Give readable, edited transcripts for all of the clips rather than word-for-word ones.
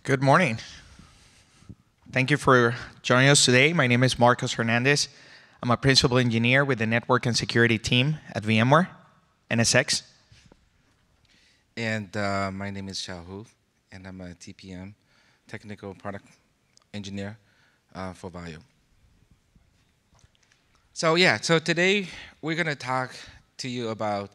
Good morning. Thank you for joining us today. My name is Marcos Hernandez. I'm a principal engineer with the network and security team at VMware, NSX. And my name is Xiao Hu, and I'm a TPM, Technical Product Engineer for Vayo. So today we're going to talk to you about,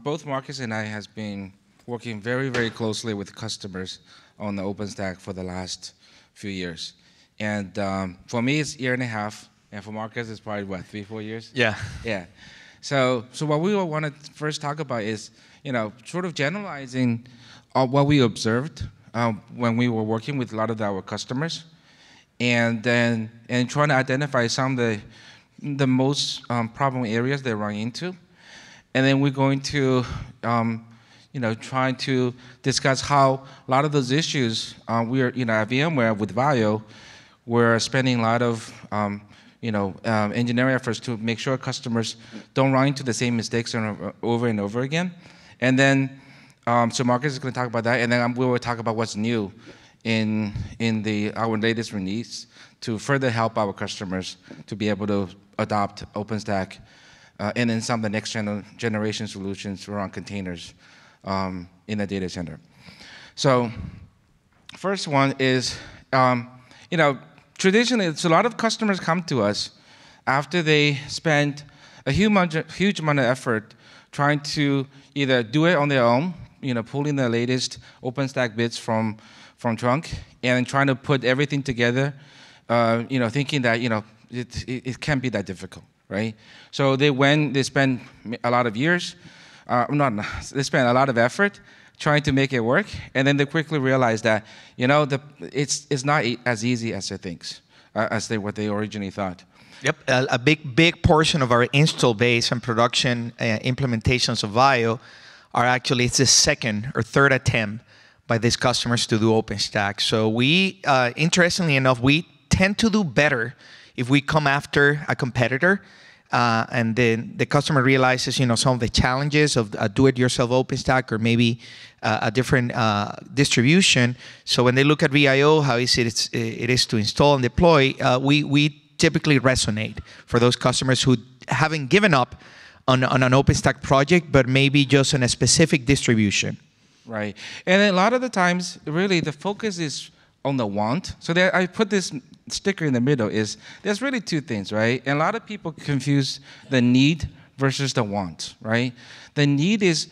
both Marcus and I has been working very, very closely with customers on the OpenStack for the last few years. And for me, it's a year and a half, and for Marcus, it's probably, what, 3-4 years? Yeah. Yeah. So what we want to first talk about is, sort of generalizing what we observed when we were working with a lot of our customers, and trying to identify some of the most problem areas they run into. And then we're going to trying to discuss how a lot of those issues we're, at VMware with Vayo, we're spending a lot of, engineering efforts to make sure customers don't run into the same mistakes over and over again. And then, so Marcus is going to talk about that, and then we will talk about what's new in our latest release to further help our customers to be able to adopt OpenStack and then some of the next generation solutions around containers in the data center. So first one is, traditionally, so a lot of customers come to us after they spend a huge amount of effort trying to either do it on their own, pulling the latest OpenStack bits from trunk and trying to put everything together, thinking that, it can't be that difficult, right? So they spend a lot of years, they spend a lot of effort trying to make it work, and then they quickly realize that, it's not as easy as they think, what they originally thought. Yep, a big portion of our install base and production implementations of Vayo are actually, it's the second or third attempt by these customers to do OpenStack. So we, interestingly enough, we tend to do better if we come after a competitor and then the customer realizes, some of the challenges of a do-it-yourself OpenStack or maybe a different distribution. So when they look at VIO, how easy it is to install and deploy, we typically resonate for those customers who haven't given up on an OpenStack project, but maybe just on a specific distribution. Right. And a lot of the times, really, the focus is on the want. So there, I put this sticker in the middle, there's really two things, right? And a lot of people confuse the need versus the want, right? The need is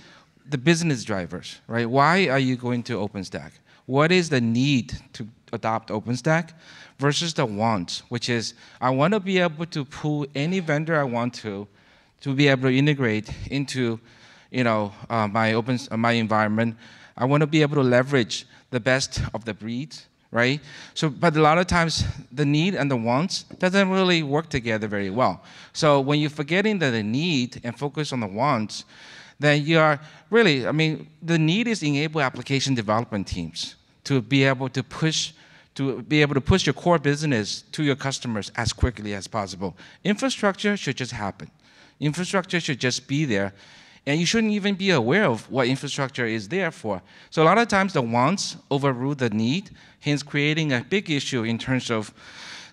the business drivers, right? Why are you going to OpenStack? What is the need to adopt OpenStack versus the want, which is I want to be able to pull any vendor I want to be able to integrate into, my environment. I want to be able to leverage the best of the breeds, right? So, but a lot of times the need and the wants doesn't really work together very well. So when you're forgetting the need and focus on the wants, then you are really, the need is enable application development teams to be able to push your core business to your customers as quickly as possible. Infrastructure should just happen. Infrastructure should just be there, and you shouldn't even be aware of what infrastructure is there for. So a lot of times the wants overrule the need, hence creating a big issue in terms of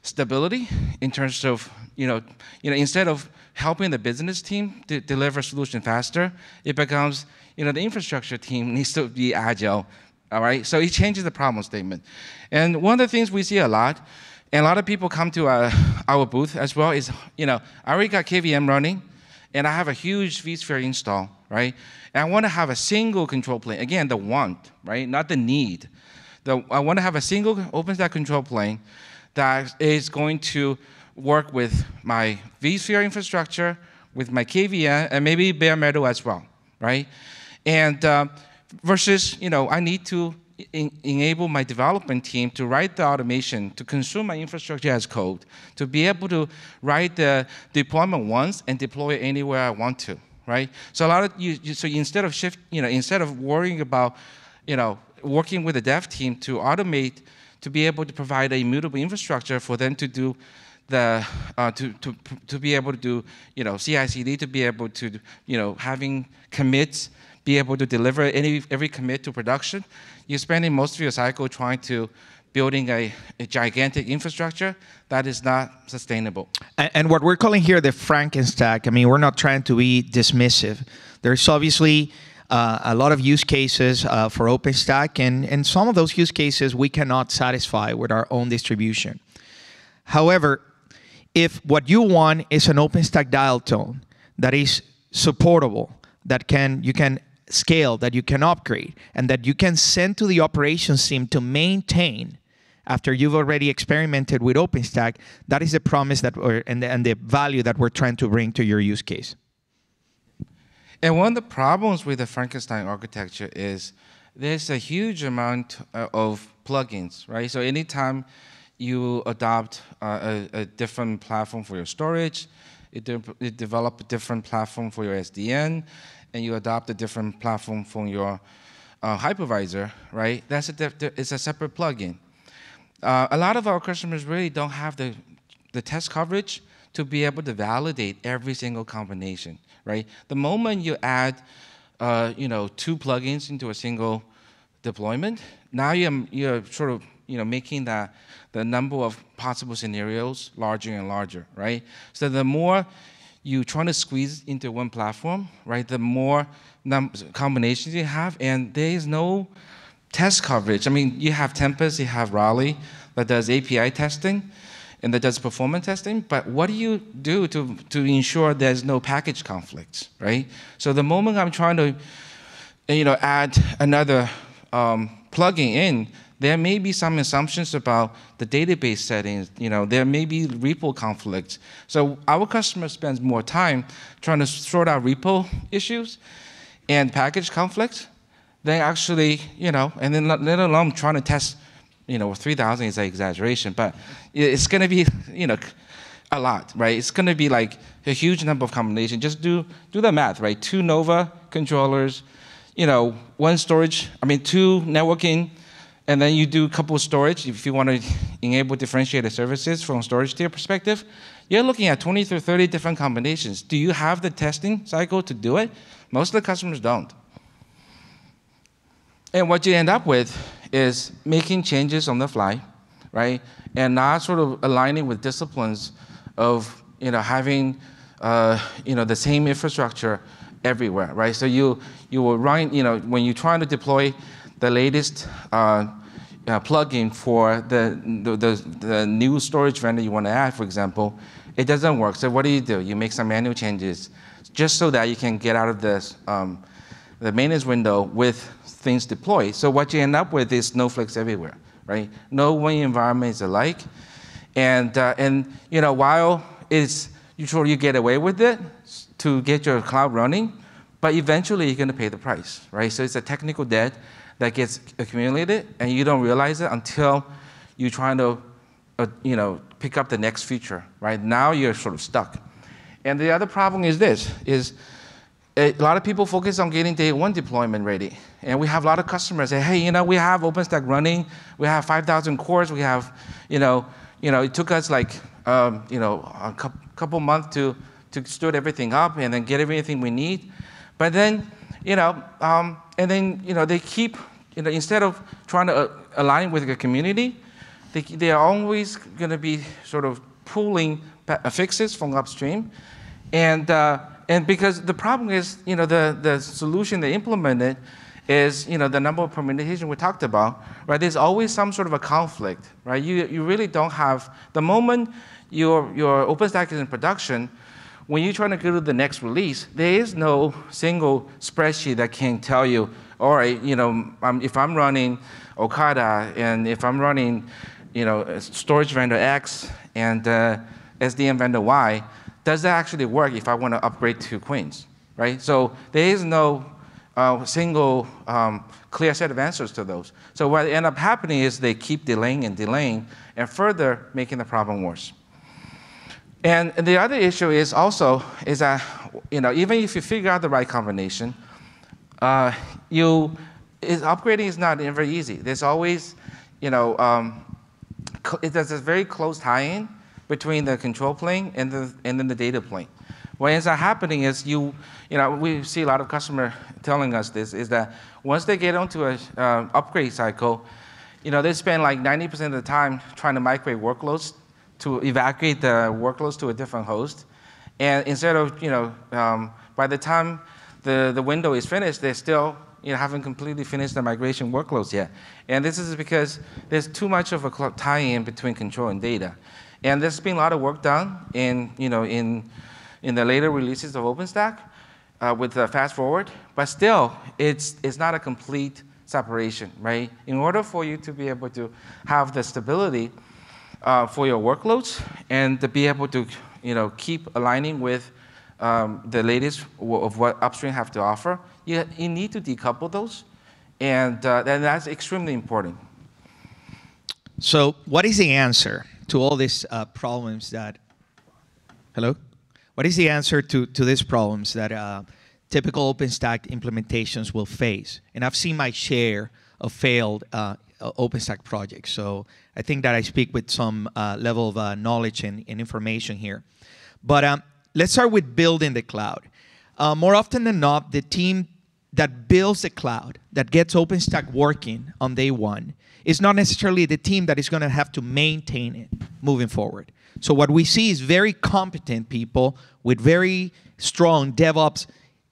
stability, in terms of, instead of helping the business team to deliver a solution faster, it becomes, the infrastructure team needs to be agile, all right? So it changes the problem statement. And one of the things we see a lot, and a lot of people come to our booth as well, is, I already got KVM running, and I have a huge vSphere install, right? And I want to have a single control plane. Again, the want, right? Not the need. I want to have a single OpenStack control plane that is going to work with my vSphere infrastructure, with my KVM, and maybe bare metal as well, right? And versus, I need to enable my development team to write the automation, to consume my infrastructure as code, to be able to write the deployment once and deploy it anywhere I want to, right? So a lot of so instead of instead of worrying about, working with the dev team to automate, to be able to provide a immutable infrastructure for them to do to be able to do, CI/CD, to be able to, having commits be able to deliver every commit to production, you're spending most of your cycle trying to building a gigantic infrastructure that is not sustainable. And what we're calling here the Frankenstack, I mean, we're not trying to be dismissive. There's obviously a lot of use cases for OpenStack, and some of those use cases we cannot satisfy with our own distribution. However, if what you want is an OpenStack dial tone that is supportable, that you can scale, that you can upgrade, and that you can send to the operations team to maintain after you've already experimented with OpenStack, that is the promise and the value that we're trying to bring to your use case. And one of the problems with the Frankenstein architecture is there's a huge amount of plugins, right? So anytime you adopt a different platform for your storage, you develop a different platform for your SDN, and you adopt a different platform for your hypervisor, right? It's a separate plugin. A lot of our customers really don't have the test coverage to be able to validate every single combination, right? The moment you add, 2 plugins into a single deployment, now you're sort of making the number of possible scenarios larger and larger, right? So the more you try to squeeze into one platform, right, the more combinations you have, and there is no test coverage. I mean, you have Tempest, you have Raleigh that does API testing and that does performance testing, but what do you do to ensure there's no package conflicts, right? So the moment I'm trying to add another plugin in, there may be some assumptions about the database settings. There may be repo conflicts. So our customer spends more time trying to sort out repo issues and package conflicts than actually, and then let alone trying to test, 3,000 is an exaggeration, but it's going to be, a lot, right? It's going to be like a huge number of combinations. Just do the math, right? 2 Nova controllers, 1 storage, 2 networking, and then you do a couple of storage. If you want to enable differentiated services from a storage tier perspective, you're looking at 20 to 30 different combinations. Do you have the testing cycle to do it? Most of the customers don't. And what you end up with is making changes on the fly, right? And not sort of aligning with disciplines of having the same infrastructure everywhere, right? So you will run, when you're trying to deploy the latest plugin for the new storage vendor you want to add, for example, it doesn't work. So what do? You make some manual changes just so that you can get out of this the maintenance window with things deployed. So what you end up with is snowflakes everywhere, right? No one environment is alike, and while you get away with it to get your cloud running, but eventually you're going to pay the price, right? So it's a technical debt that gets accumulated, and you don't realize it until you're trying to, pick up the next feature, right? Now you're sort of stuck. And the other problem is this, a lot of people focus on getting day 1 deployment ready. And we have a lot of customers say, hey, we have OpenStack running, we have 5,000 cores, we have, it took us like, a couple months to stood everything up and then get everything we need. But then, they keep, instead of trying to align with the community, they are always going to be sort of pulling fixes from upstream. And because the problem is, the solution they implemented is, the number of permutation we talked about, right? There's always some sort of a conflict, right? You really don't have, the moment your OpenStack is in production, when you're trying to go to the next release, there is no single spreadsheet that can tell you, all right, if I'm running Okada and if I'm running, storage vendor X and SDN vendor Y, does that actually work if I want to upgrade to Queens, right? So there is no single clear set of answers to those. So what ends up happening is they keep delaying and further making the problem worse. And the other issue is that even if you figure out the right combination, upgrading is not very easy. There's always, there's a very close tie-in between the control plane and then the data plane. what ends up happening is we see a lot of customers telling us this, is that once they get onto a upgrade cycle, they spend like 90% of the time trying to migrate workloads to evacuate the workloads to a different host. And instead of, by the time the window is finished, they still haven't completely finished the migration workloads yet. And this is because there's too much of a tie-in between control and data. And there's been a lot of work done in the later releases of OpenStack with fast forward, but still, it's not a complete separation, right? In order for you to be able to have the stability for your workloads and to be able to keep aligning with the latest of what upstream have to offer, you need to decouple those, and that's extremely important. So what is the answer to all these problems that, hello? What is the answer to these problems that typical OpenStack implementations will face? And I've seen my share of failed OpenStack projects, so I think that I speak with some level of knowledge and information here. But let's start with building the cloud. More often than not, the team that builds the cloud, that gets OpenStack working on day one, is not necessarily the team that is going to have to maintain it moving forward. So what we see is very competent people with very strong DevOps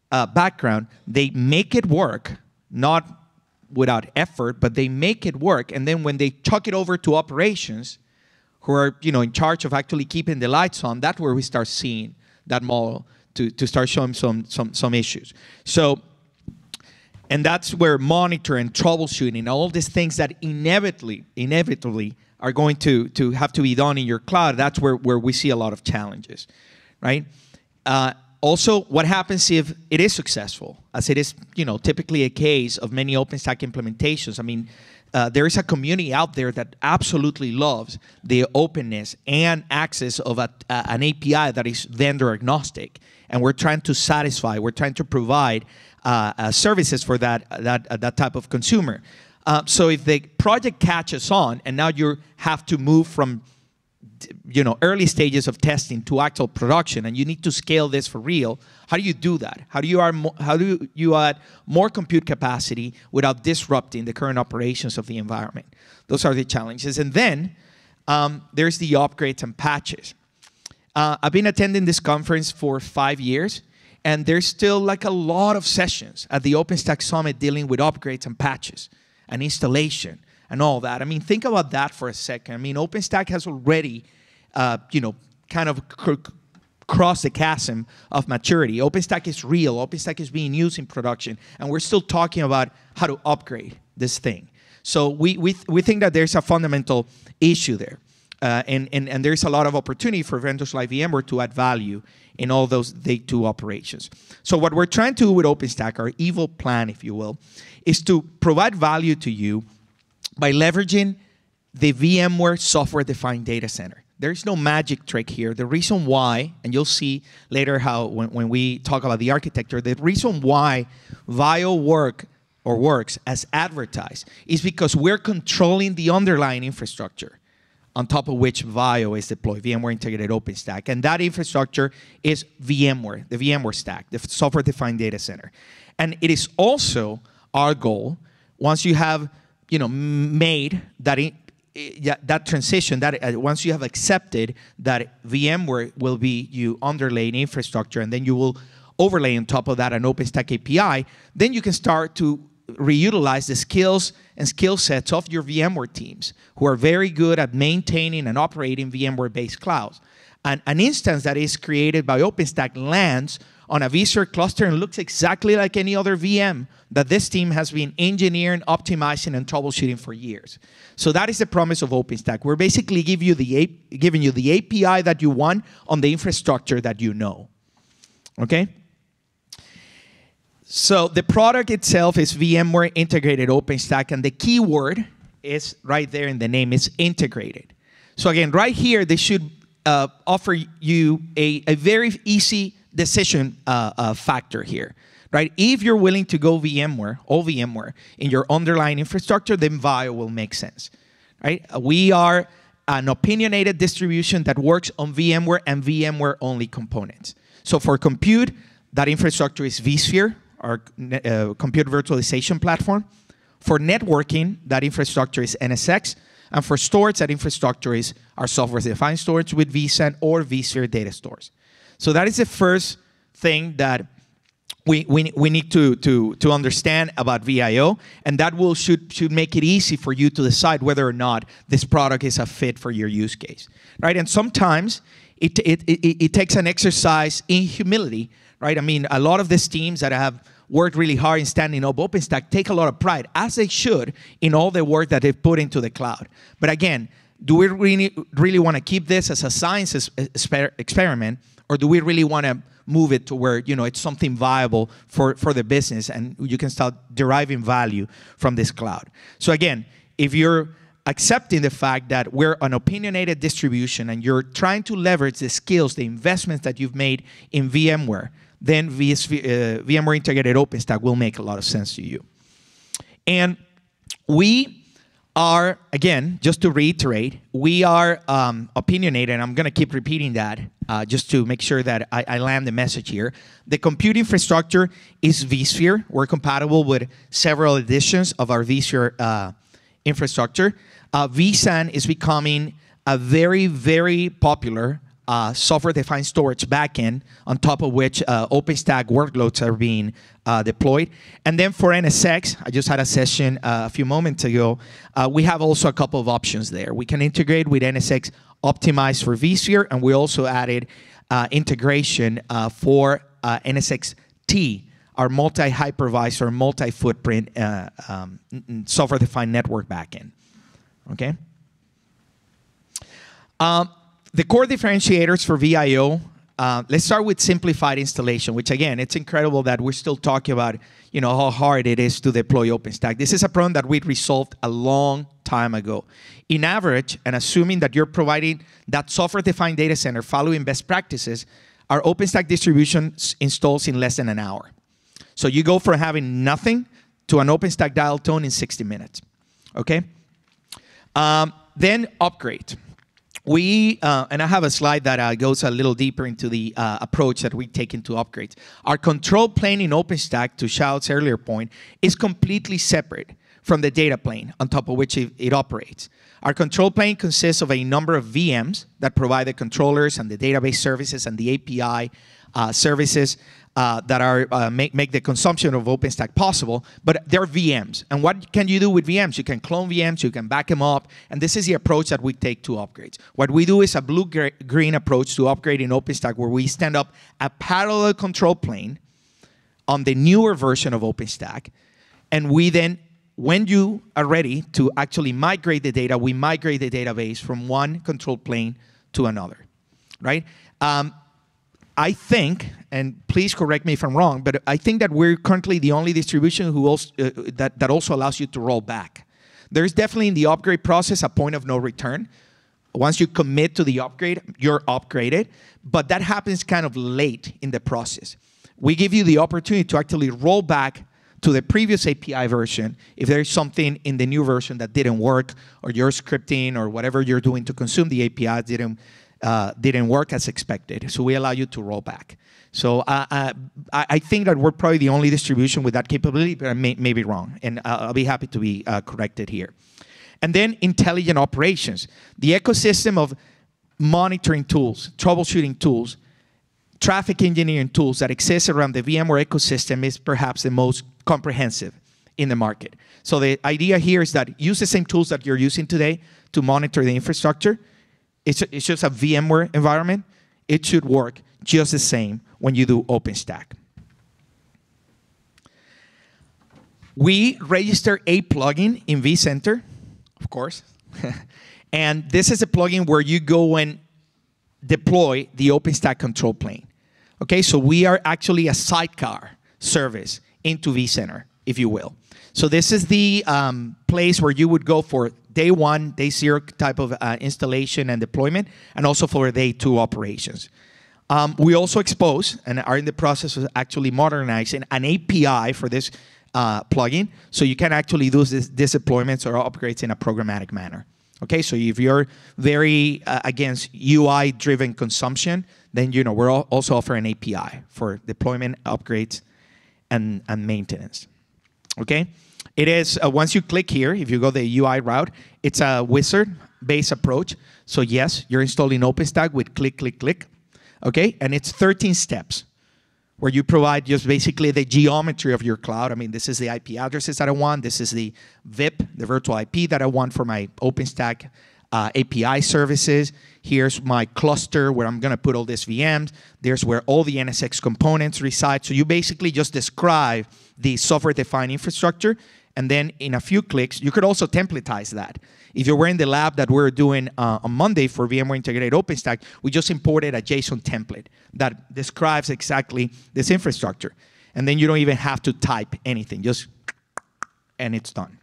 background. They make it work, not without effort, but they make it work. And then when they chuck it over to operations, who are in charge of actually keeping the lights on, that's where we start seeing that model to start showing some issues. So, and that's where monitor and troubleshooting, all these things that inevitably are going to have to be done in your cloud, that's where we see a lot of challenges, right? Also, what happens if it is successful, as it is typically a case of many OpenStack implementations? I mean, there is a community out there that absolutely loves the openness and access of an API that is vendor agnostic, and we're trying to satisfy, we're trying to provide services for that type of consumer. So if the project catches on, and now you have to move from early stages of testing to actual production, and you need to scale this for real, how do you do that? How do you add more compute capacity without disrupting the current operations of the environment? Those are the challenges. And then there's the upgrades and patches. I've been attending this conference for 5 years, and there's still like a lot of sessions at the OpenStack Summit dealing with upgrades and patches and installation and all that. I mean, think about that for a second. I mean, OpenStack has already, kind of crossed the chasm of maturity. OpenStack is real. OpenStack is being used in production, and we're still talking about how to upgrade this thing. So we think that there's a fundamental issue there, and there's a lot of opportunity for vendors like VMware to add value in all those day two operations. So what we're trying to do with OpenStack, our evil plan, if you will, is to provide value to you by leveraging the VMware software-defined data center. There's no magic trick here. The reason why, and you'll see later how when we talk about the architecture, the reason why VIO works as advertised is because we're controlling the underlying infrastructure on top of which VIO is deployed, VMware Integrated OpenStack. And that infrastructure is VMware, the VMware stack, the software-defined data center. And it is also our goal, once you have made that transition, once you have accepted that VMware will be your underlying infrastructure, and then you will overlay on top of that an OpenStack API, then you can start to reutilize the skills and skill sets of your VMware teams who are very good at maintaining and operating VMware-based clouds. And an instance that is created by OpenStack lands on a vSphere cluster and looks exactly like any other VM that this team has been engineering, optimizing, and troubleshooting for years. So that is the promise of OpenStack. We're basically giving you the API that you want on the infrastructure that you know. Okay? So the product itself is VMware Integrated OpenStack, and the keyword is right there in the name. It's integrated. So again, right here, they should offer you a very easy decision factor here, right? If you're willing to go VMware, all VMware, in your underlying infrastructure, then VIO will make sense, right? We are an opinionated distribution that works on VMware and VMware-only components. So for compute, that infrastructure is vSphere, our compute virtualization platform. For networking, that infrastructure is NSX. And for storage, that infrastructure is our software-defined storage with vSAN or vSphere data stores. So that is the first thing that we need to understand about VIO, and that should make it easy for you to decide whether or not this product is a fit for your use case, right? And sometimes it takes an exercise in humility, right? I mean, a lot of these teams that have worked really hard in standing up OpenStack take a lot of pride, as they should, in all the work that they've put into the cloud. But again, do we really want to keep this as a science experiment, or do we really want to move it to where it's something viable for the business and you can start deriving value from this cloud? So again, if you're accepting the fact that we're an opinionated distribution and you're trying to leverage the skills, the investments that you've made in VMware, then VMware Integrated OpenStack will make a lot of sense to you. And we are, again, just to reiterate, we are opinionated, and I'm going to keep repeating that just to make sure that I land the message here. The compute infrastructure is vSphere. We're compatible with several editions of our vSphere infrastructure. vSAN is becoming a very, very popular software-defined storage backend on top of which OpenStack workloads are being deployed. And then for NSX, I just had a session a few moments ago, we have also a couple of options there. We can integrate with NSX optimized for vSphere, and we also added integration for NSX-T, our multi-hypervisor, multi-footprint software-defined network backend. Okay? The core differentiators for VIO, let's start with simplified installation, which again, it's incredible that we're still talking about how hard it is to deploy OpenStack. This is a problem that we resolved a long time ago. In average, and assuming that you're providing that software-defined data center following best practices, our OpenStack distribution installs in less than an hour. So you go from having nothing to an OpenStack dial tone in 60 minutes, okay? Then upgrade. And I have a slide that goes a little deeper into the approach that we take into upgrades. Our control plane in OpenStack, to Xiao's earlier point, is completely separate from the data plane on top of which it operates. Our control plane consists of a number of VMs that provide the controllers and the database services and the API services that are make the consumption of OpenStack possible, but they're VMs. And what can you do with VMs? You can clone VMs, you can back them up, and this is the approach that we take to upgrades. What we do is a blue-green approach to upgrading OpenStack, where we stand up a parallel control plane on the newer version of OpenStack, and we then, when you are ready to actually migrate the data, we migrate the database from one control plane to another, right? I think, and please correct me if I'm wrong, but I think that we're currently the only distribution who also, that also allows you to roll back. There's definitely in the upgrade process a point of no return. Once you commit to the upgrade, you're upgraded, but that happens kind of late in the process. We give you the opportunity to actually roll back to the previous API version if there's something in the new version that didn't work, or your scripting or whatever you're doing to consume the API didn't work as expected. So we allow you to roll back. So I think that we're probably the only distribution with that capability, but I may be wrong, and I'll be happy to be corrected here. And then intelligent operations. The ecosystem of monitoring tools, troubleshooting tools, traffic engineering tools that exist around the VMware ecosystem is perhaps the most comprehensive in the market. So the idea here is that use the same tools that you're using today to monitor the infrastructure. It's just a VMware environment. It should work just the same when you do OpenStack. We register a plugin in vCenter, of course. And this is a plugin where you go and deploy the OpenStack control plane. Okay, so we are actually a sidecar service into vCenter, if you will. So this is the place where you would go for day 1, day 0 type of installation and deployment, and also for day 2 operations. We also expose and are in the process of actually modernizing an API for this plugin, so you can actually do these deployments or upgrades in a programmatic manner. Okay, so if you're very against UI-driven consumption, then we're also offering an API for deployment, upgrades, and maintenance. Okay? It is, once you click here, if you go the UI route, it's a wizard-based approach. So yes, you're installing OpenStack with click, click, click. Okay? And it's 13 steps where you provide just basically the geometry of your cloud. I mean, this is the IP addresses that I want. This is the VIP, the virtual IP that I want for my OpenStack API services. Here's my cluster where I'm going to put all these VMs. There's where all the NSX components reside. So you basically just describe the software-defined infrastructure, and then in a few clicks, you could also templatize that. If you were in the lab that we're doing on Monday for VMware Integrated OpenStack, we just imported a JSON template that describes exactly this infrastructure. And then you don't even have to type anything, and it's done.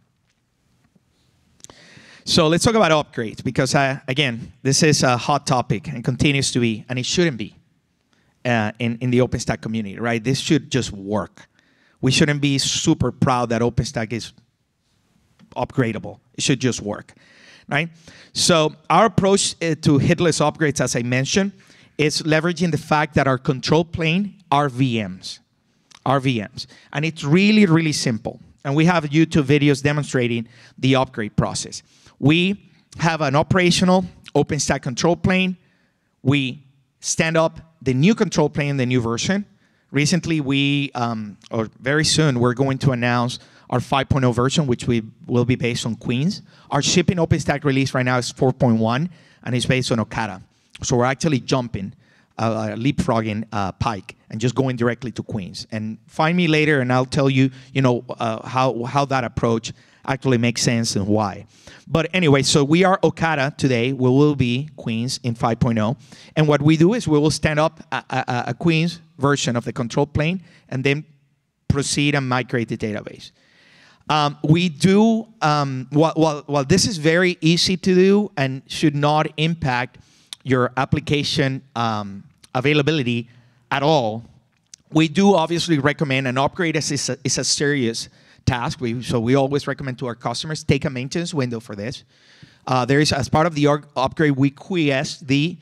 So let's talk about upgrades, because again, this is a hot topic and continues to be, and it shouldn't be in the OpenStack community, right? This should just work. We shouldn't be super proud that OpenStack is upgradable. It should just work, right? So our approach to hitless upgrades, as I mentioned, is leveraging the fact that our control plane are VMs. And it's really, really simple. And we have YouTube videos demonstrating the upgrade process. We have an operational OpenStack control plane. We stand up the new control plane, the new version. Recently, or very soon, we're going to announce our 5.0 version, which will be based on Queens. Our shipping OpenStack release right now is 4.1, and it's based on Okata. So we're actually jumping, leapfrogging Pike, and just going directly to Queens. And find me later, and I'll tell you, how that approach actually makes sense and why. But anyway, so we are Okata today. We will be Queens in 5.0. And what we do is we will stand up a Queens version of the control plane and then proceed and migrate the database. We do, while this is very easy to do and should not impact your application availability at all, we do obviously recommend an upgrade is a serious task. So we always recommend to our customers, take a maintenance window for this. There is, as part of the upgrade, we quiesce the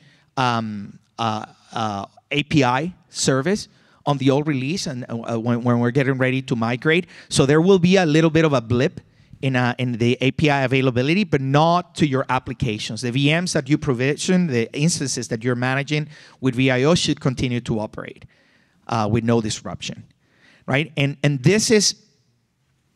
API service on the old release and when we're getting ready to migrate. So there will be a little bit of a blip in the API availability, but not to your applications. The VMs that you provision, the instances that you're managing with VIO should continue to operate with no disruption, right? And this is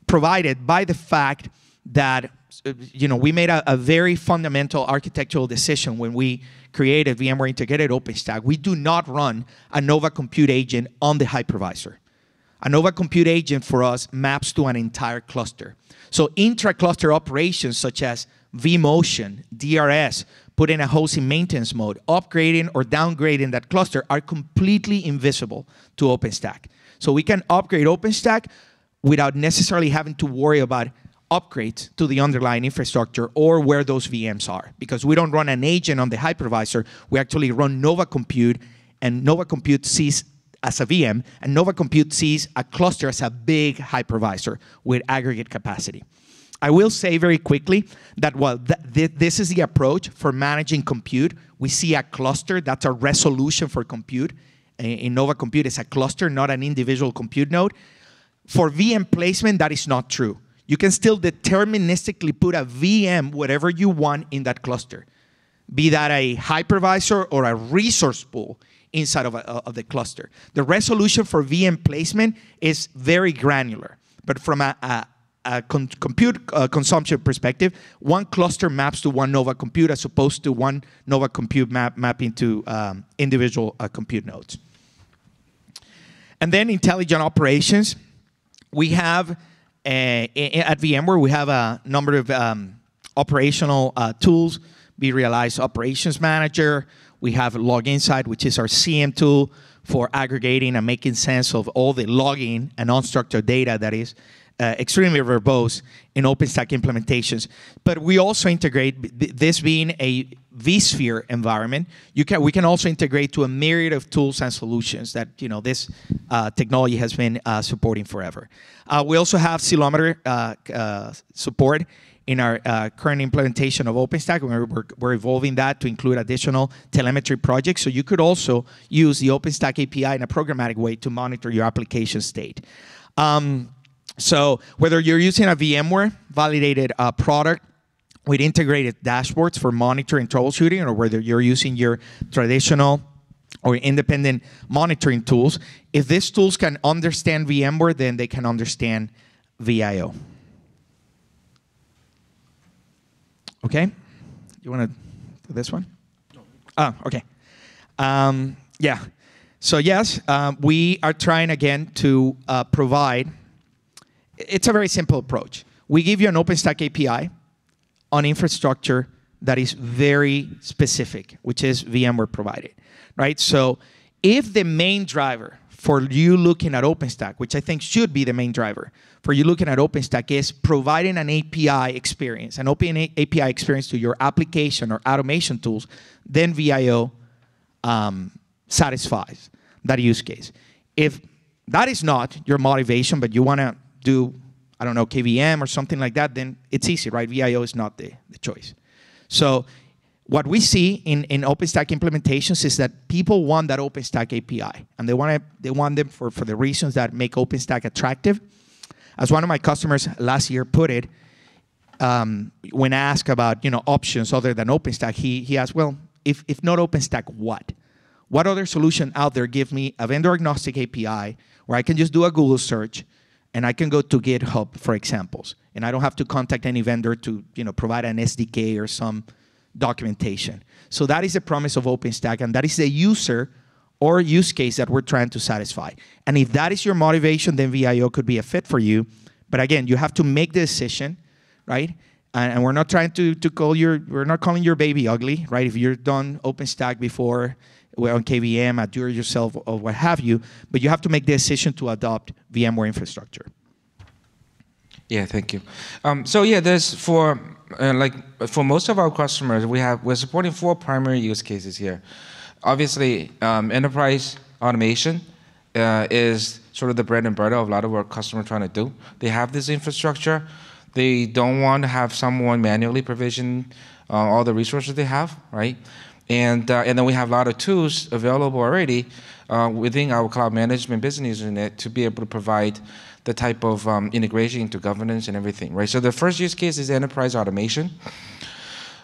provided by the fact that we made a very fundamental architectural decision when we created VMware Integrated OpenStack. We do not run a Nova Compute agent on the hypervisor. A Nova Compute agent for us maps to an entire cluster. So intra-cluster operations such as vMotion, DRS, putting a host in maintenance mode, upgrading or downgrading that cluster are completely invisible to OpenStack. So we can upgrade OpenStack without necessarily having to worry about upgrades to the underlying infrastructure or where those VMs are. Because we don't run an agent on the hypervisor, we actually run Nova Compute, and Nova Compute sees as a VM, and Nova Compute sees a cluster as a big hypervisor with aggregate capacity. I will say very quickly that while this is the approach for managing compute, we see a cluster, that's a resolution for compute. In Nova Compute, it's a cluster, not an individual compute node. For VM placement, that is not true. You can still deterministically put a VM, whatever you want, in that cluster. Be that a hypervisor or a resource pool inside of the cluster. The resolution for VM placement is very granular. But from a compute consumption perspective, one cluster maps to one Nova Compute as opposed to one Nova Compute mapping to individual compute nodes. And then intelligent operations. We have, at VMware, we have a number of operational tools. We realize Operations Manager. We have Log Insight, which is our CM tool for aggregating and making sense of all the logging and unstructured data that is extremely verbose in OpenStack implementations. But we also integrate, this being a vSphere environment, we can also integrate to a myriad of tools and solutions that this technology has been supporting forever. We also have ceilometer support in our current implementation of OpenStack. We're evolving that to include additional telemetry projects. So you could also use the OpenStack API in a programmatic way to monitor your application state. So whether you're using a VMware validated product with integrated dashboards for monitoring and troubleshooting, or whether you're using your traditional or independent monitoring tools, if these tools can understand VMware, then they can understand VIO. Okay? You want to do this one? No. Oh, okay. Yeah. So yes, we are trying again to provide. It's a very simple approach. We give you an OpenStack API on infrastructure that is very specific, which is VMware provided, right? So if the main driver for you looking at OpenStack, which I think should be the main driver for you looking at OpenStack, is providing an API experience, an open API experience to your application or automation tools, then VIO satisfies that use case. If that is not your motivation, but you want to do, I don't know, KVM or something like that, then it's easy, right? VIO is not the choice. So what we see in OpenStack implementations is that people want that OpenStack API, and they want them for the reasons that make OpenStack attractive. As one of my customers last year put it, when asked about options other than OpenStack, he asked, well, if not OpenStack, what? What other solution out there give me a vendor-agnostic API where I can just do a Google search and I can go to GitHub for examples, and I don't have to contact any vendor to provide an SDK or some documentation. So that is the promise of OpenStack, and that is the user or use case that we're trying to satisfy. And if that is your motivation, then VIO could be a fit for you. But again, you have to make the decision, right? And we're not trying to we're not calling your baby ugly, right? If you've done OpenStack before, well, on KVM, at do-it-yourself, or what have you, but you have to make the decision to adopt VMware infrastructure. Yeah, thank you. So yeah, there's for most of our customers, we're supporting 4 primary use cases here. Obviously, enterprise automation is sort of the bread and butter of a lot of what customers are trying to do. They have this infrastructure. They don't want to have someone manually provision all the resources they have, right? And then we have a lot of tools available already within our cloud management business unit to be able to provide the type of integration into governance and everything, right? So the first use case is enterprise automation.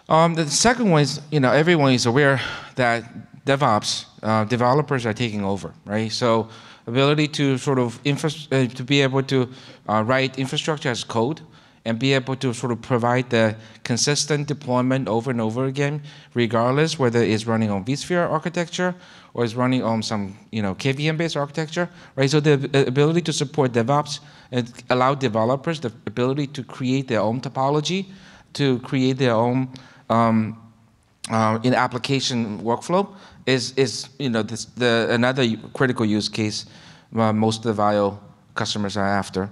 The second one is, everyone is aware that DevOps developers are taking over, right? So ability to sort of to be able to write infrastructure as code and be able to sort of provide the consistent deployment over and over again, regardless whether it's running on vSphere architecture or it's running on some KVM-based architecture, right? So the ability to support DevOps and allow developers the ability to create their own topology, to create their own in application workflow is another critical use case most of the VIO customers are after.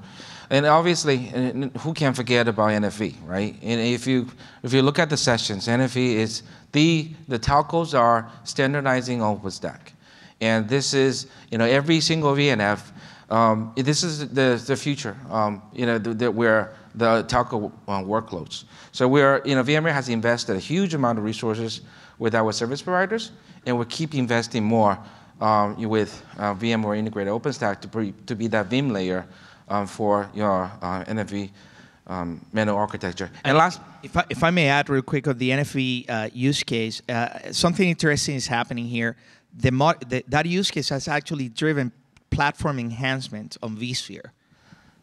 And obviously, who can forget about NFV, right? And if you look at the sessions, NFV is the telcos are standardizing OpenStack, and this is every single VNF. This is the future. Where the telco workloads. So VMware has invested a huge amount of resources with our service providers, and we keep investing more with VMware integrated OpenStack to be that Vim layer for your NFV manual architecture. And last, if I may add real quick on the NFV use case, something interesting is happening here. That use case has actually driven platform enhancements on vSphere.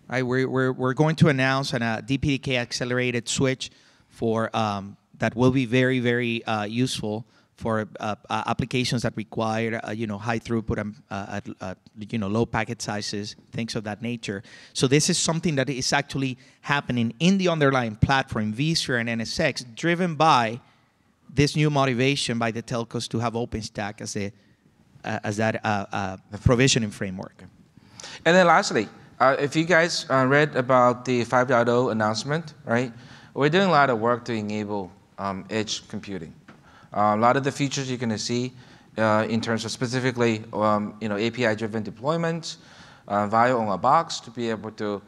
Right, we're going to announce a DPDK accelerated switch for that will be very, very useful for applications that require high throughput and low packet sizes, things of that nature. So this is something that is actually happening in the underlying platform, vSphere and NSX, driven by this new motivation by the telcos to have OpenStack as that provisioning framework. And then lastly, if you guys read about the 5.0 announcement, right? We're doing a lot of work to enable edge computing. A lot of the features you're going to see in terms of specifically API-driven deployments, VIO on a box to be able to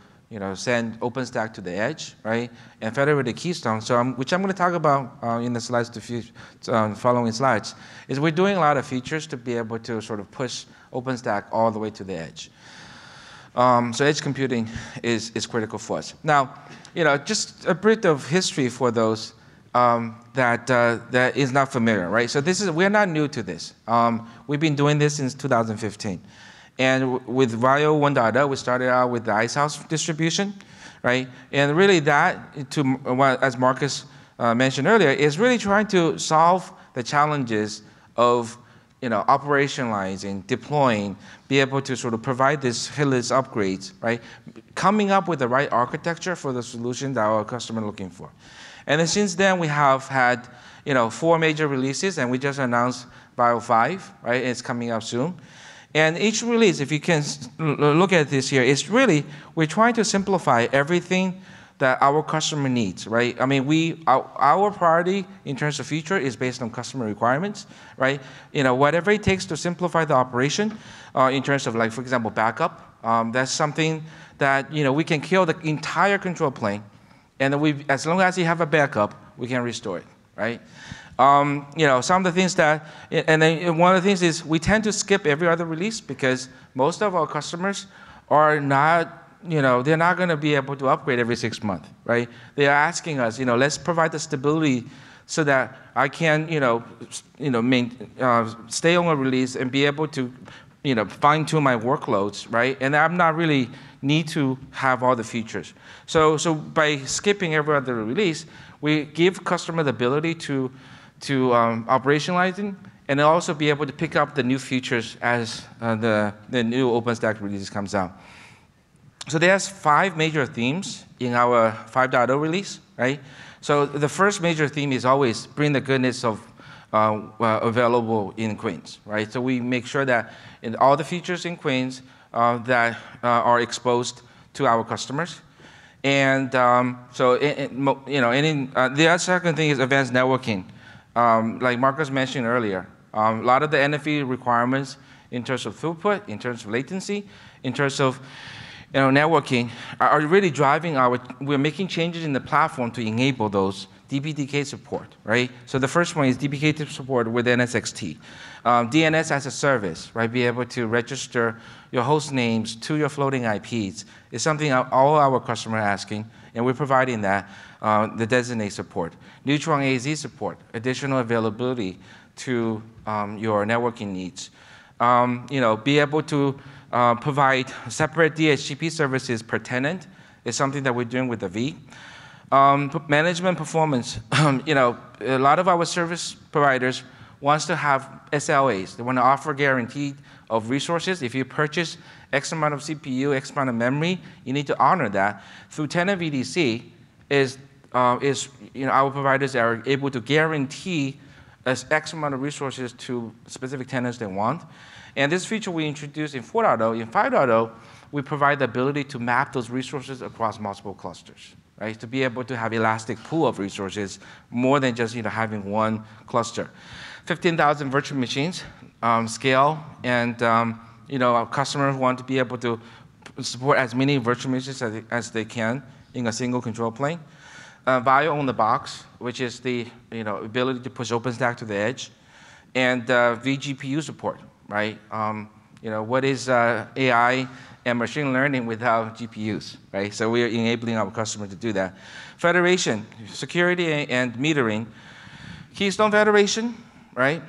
send OpenStack to the edge, right? And federated keystone, which I'm going to talk about in the slides, following slides, is we're doing a lot of features to be able to sort of push OpenStack all the way to the edge. So edge computing is critical for us. Now, just a bit of history for those that is not familiar, right? So we're not new to this. We've been doing this since 2015. And with VIO 1.0, we started out with the Icehouse distribution, right? And really that, as Marcus mentioned earlier, is really trying to solve the challenges of operationalizing, deploying, be able to sort of provide these hitless upgrades, right? Coming up with the right architecture for the solution that our customer are looking for. And then since then, we have had 4 major releases, and we just announced VIO 5, right? It's coming up soon. And each release, if you can look at this here, is really, we're trying to simplify everything that our customer needs, right? I mean, our priority in terms of feature is based on customer requirements, right? Whatever it takes to simplify the operation, in terms of, like, for example, backup, that's something that, we can kill the entire control plane, and as long as you have a backup, we can restore it, right? Some of the things that, and then one of the things is we tend to skip every other release because most of our customers are not, they're not going to be able to upgrade every 6 months, right? They are asking us, let's provide the stability so that I can, stay on a release and be able to, fine-tune my workloads, right? And I'm not really need to have all the features. So by skipping every other release, we give customer the ability to operationalize it, and also be able to pick up the new features as the new OpenStack release comes out. So there's 5 major themes in our 5.0 release, right? So the first major theme is always bring the goodness of available in Queens, right? So we make sure that in all the features in Queens that are exposed to our customers. And the other second thing is advanced networking. Like Marcus mentioned earlier, a lot of the NFV requirements in terms of throughput, in terms of latency, in terms of networking are really driving we're making changes in the platform to enable those DPDK support, right? So the first one is DPDK support with NSXT. DNS as a service, right? Be able to register your host names to your floating IPs is something all our customers are asking, and we're providing that, the designate support. Neutron AZ support, additional availability to your networking needs. Be able to provide separate DHCP services per tenant is something that we're doing with the V. Management performance, a lot of our service providers wants to have SLAs. They want to offer guarantee of resources. If you purchase X amount of CPU, X amount of memory, you need to honor that. Through tenant VDC our providers are able to guarantee X amount of resources to specific tenants they want. And this feature we introduced in 4.0. In 5.0, we provide the ability to map those resources across multiple clusters, right? To be able to have elastic pool of resources more than just having one cluster. 15,000 virtual machines, scale, and our customers want to be able to support as many virtual machines as they can in a single control plane. VIO on the box, which is the ability to push OpenStack to the edge, and vGPU support, right? What is AI and machine learning without GPUs, right? So we are enabling our customer to do that. Federation, security and metering. Keystone federation, right?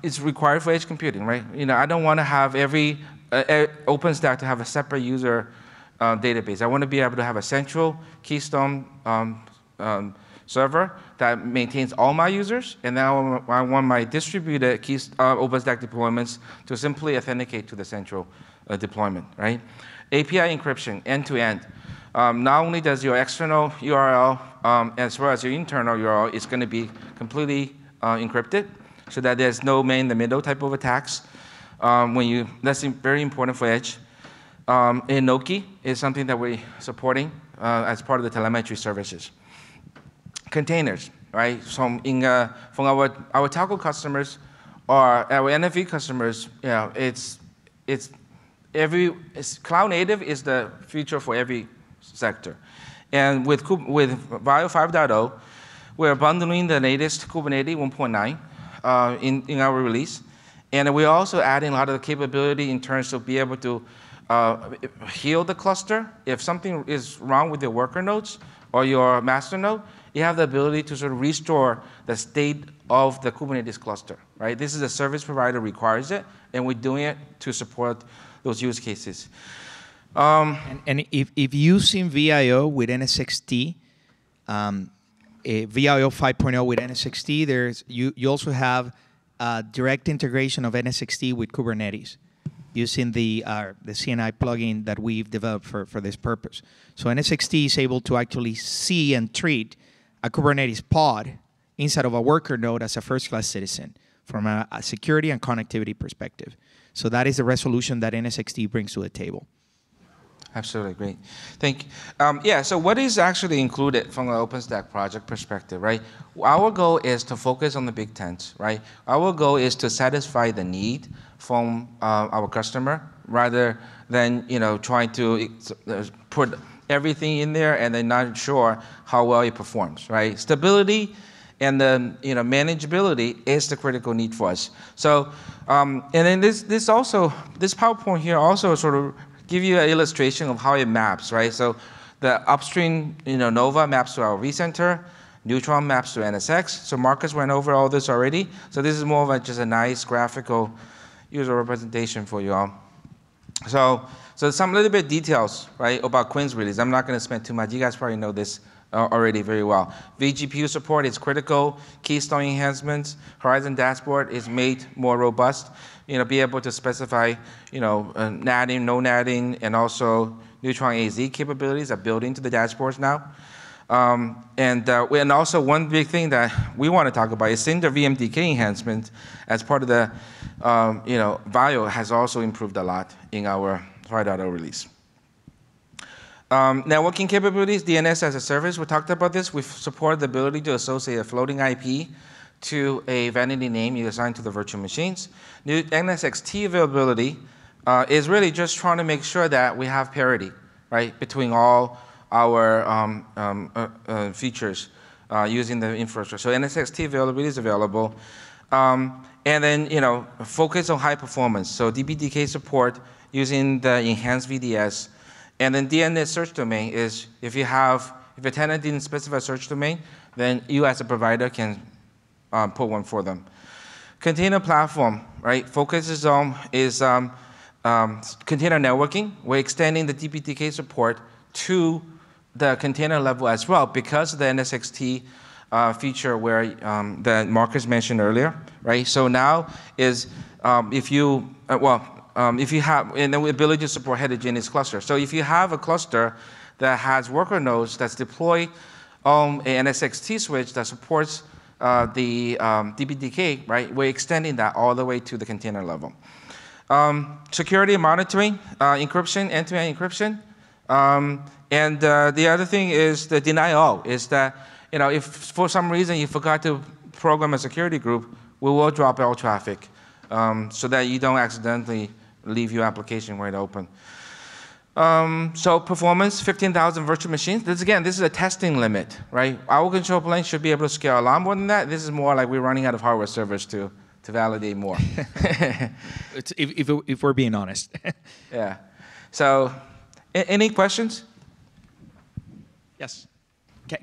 It's required for edge computing, right? I don't want to have every OpenStack to have a separate user database. I want to be able to have a central Keystone server that maintains all my users, and now I want my distributed OpenStack deployments to simply authenticate to the central deployment, right? API encryption, end-to-end. Not only does your external URL as well as your internal URL is going to be completely encrypted, so that there's no man-in-the-middle type of attacks. That's very important for Edge. Inoki is something that we're supporting as part of the telemetry services. Containers, right? From our telco customers or our NFV customers, it's cloud native is the future for every sector. And with VAIO 5.0, we're bundling the latest Kubernetes 1.9 in our release. And we're also adding a lot of the capability in terms of be able to heal the cluster. If something is wrong with your worker nodes or your master node, you have the ability to sort of restore the state of the Kubernetes cluster, right? This is a service provider requires it, and we're doing it to support those use cases. And if using VIO with NSXT, VIO 5.0 with NSXT, you also have direct integration of NSXT with Kubernetes using the CNI plugin that we've developed for this purpose. So NSXT is able to actually see and treat a Kubernetes pod inside of a worker node as a first-class citizen from a security and connectivity perspective. So that is the resolution that NSXT brings to the table. Absolutely, great. Thank you. So what is actually included from an OpenStack project perspective, right? Our goal is to focus on the big tents, right? Our goal is to satisfy the need from our customer rather than trying to put everything in there and then not sure how well it performs, right? Stability and the manageability is the critical need for us. So, and then this PowerPoint here also sort of give you an illustration of how it maps, right? So the upstream Nova maps to our vCenter, Neutron maps to NSX. So Marcus went over all this already. So this is more of just a nice graphical user representation for you all. So some little bit details, right, about Quinn's release. I'm not going to spend too much. You guys probably know this already very well. vGPU support is critical. Keystone enhancements. Horizon dashboard is made more robust. Be able to specify, natting, no natting, and also Neutron AZ capabilities are built into the dashboards now. And also one big thing that we want to talk about is Cinder VMDK enhancement as part of the, VIO has also improved a lot in our 5.0 release. Networking capabilities, DNS as a service, we talked about this. We support the ability to associate a floating IP to a vanity name you assign to the virtual machines. New NSXT availability is really just trying to make sure that we have parity, right, between all our features using the infrastructure. So NSXT availability is available. And then, focus on high performance. So DPDK support using the enhanced VDS. And then DNS search domain is if a tenant didn't specify search domain, then you as a provider can put one for them. Container platform, right? Focuses on container networking. We're extending the DPDK support to the container level as well because of the NSXT feature where that Marcus mentioned earlier, right? So now is if you have and the ability to support heterogeneous clusters. So if you have a cluster that has worker nodes that's deployed on an NSXT switch that supports the DPDK, right? We're extending that all the way to the container level. Security monitoring, encryption, end-to-end encryption. And the other thing is the deny all, is that if for some reason you forgot to program a security group, we will drop all traffic so that you don't accidentally leave your application wide open. So performance, 15,000 virtual machines. This is a testing limit, right? Our control plane should be able to scale a lot more than that. This is more like we're running out of hardware servers to validate more. if we're being honest. Yeah. So any questions? Yes.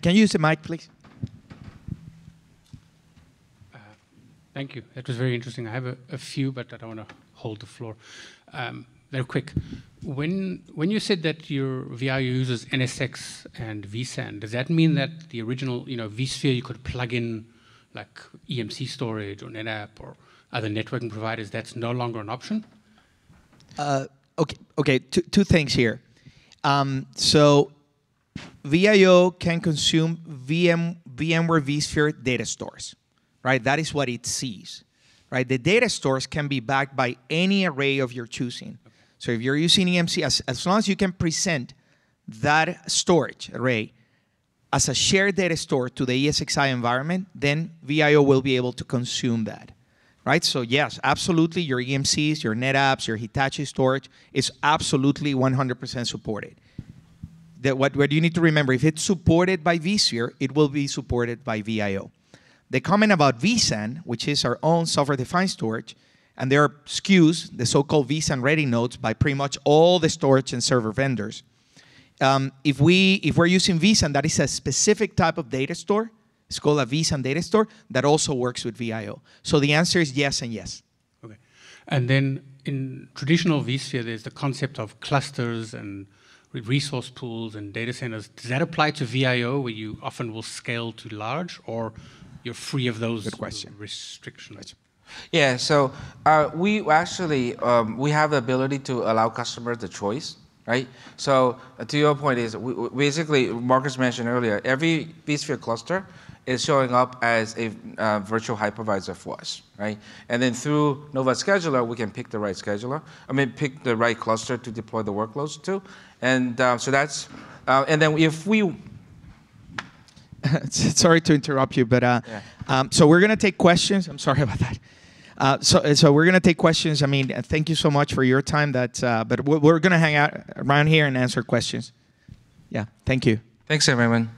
Can you use the mic, please? Thank you. That was very interesting. I have a few, but I don't want to hold the floor. Very quick. When you said that your VIO uses NSX and vSAN, does that mean that the original vSphere you could plug in like EMC storage or NetApp or other networking providers, that's no longer an option? Okay. Two things here. So VIO can consume VMware vSphere data stores, right? That is what it sees, right? The data stores can be backed by any array of your choosing. Okay. So if you're using EMC, as long as you can present that storage array as a shared data store to the ESXi environment, then VIO will be able to consume that. Right? So yes, absolutely, your EMCs, your NetApps, your Hitachi storage is absolutely 100% supported. What you need to remember, if it's supported by vSphere, it will be supported by VIO. The comment about vSAN, which is our own software-defined storage, and there are SKUs, the so-called vSAN ready nodes, by pretty much all the storage and server vendors. If we're using vSAN, that is a specific type of data store. It's called a vSAN data store that also works with VIO. So the answer is yes and yes. Okay. And then in traditional vSphere, there's the concept of clusters and resource pools and data centers. Does that apply to VIO, where you often will scale to large, or you're free of those restrictions? Yeah, so we actually we have the ability to allow customers the choice, right? So to your point is, basically, Marcus mentioned earlier, every vSphere cluster is showing up as a virtual hypervisor for us, right? And then through Nova Scheduler, we can pick the right scheduler. Pick the right cluster to deploy the workloads to. And so that's, and then if we... Sorry to interrupt you, but so we're going to take questions. I'm sorry about that. So we're going to take questions. I mean, thank you so much for your time. But we're going to hang out around here and answer questions. Yeah, thank you. Thanks, everyone.